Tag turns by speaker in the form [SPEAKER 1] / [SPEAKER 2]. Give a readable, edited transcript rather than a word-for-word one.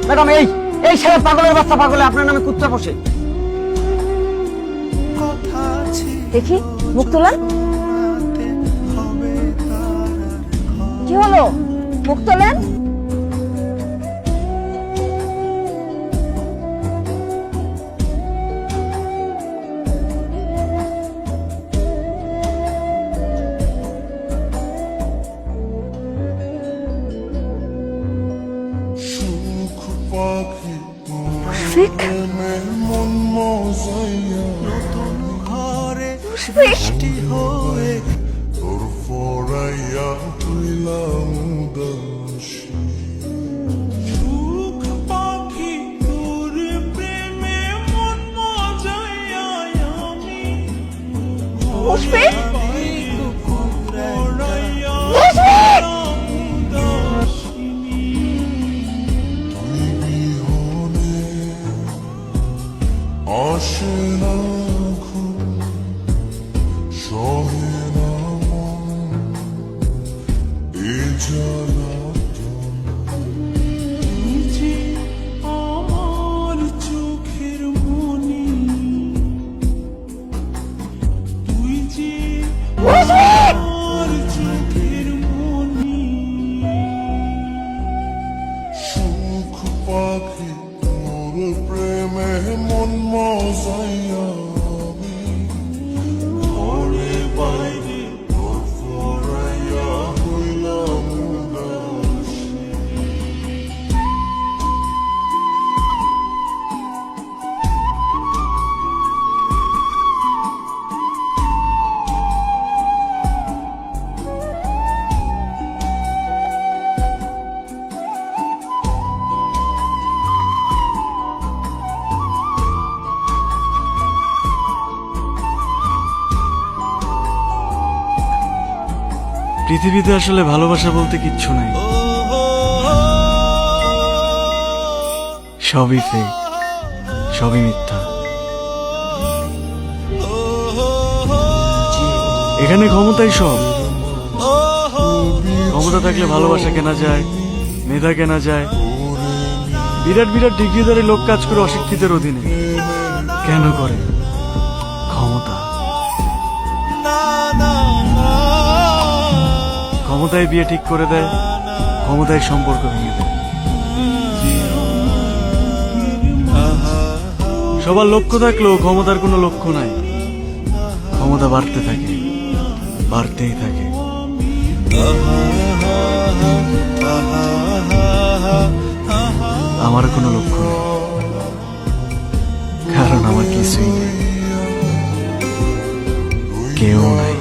[SPEAKER 1] Madam, এই এই ছেলে পাগলের বাচ্চা পাগলে আপনার নামে কুত্তা বসে।
[SPEAKER 2] দেখি মুখ তোলেন। কি হলো, মুখ তোলেন। মুশফিক, মুশফিক, মুশফিক, মুশফিক।
[SPEAKER 3] প্রেমে মন মজাইয়া ঘরে বাইরে তোর ফরাইয়া হইলাম উদাসী।
[SPEAKER 4] পৃথিবীতে আসলে ভালোবাসা বলতে কিচ্ছু নাই, সবই ফেক, সবই মিথ্যা। এখানে ক্ষমতাই সব। ক্ষমতা থাকলে ভালোবাসা কেনা যায়, মেধা কেনা যায়। বিরাট বিরাট ডিগ্রিধারী লোক কাজ করে অশিক্ষিতের অধীনে। কেন করে? ক্ষমতা। ক্ষমতায় বিয়ে ঠিক করে দেয়, ক্ষমতায় সম্পর্ক ভেঙে দেয়। সবার লক্ষ্য থাকলেও ক্ষমতার কোনো লক্ষ্য নাই। ক্ষমতা বাড়তে থাকে, বাড়তেই থাকে। আমার কোনো লক্ষ্য নেই, কারণ আমার কিছুই নেই, কেউ নাই।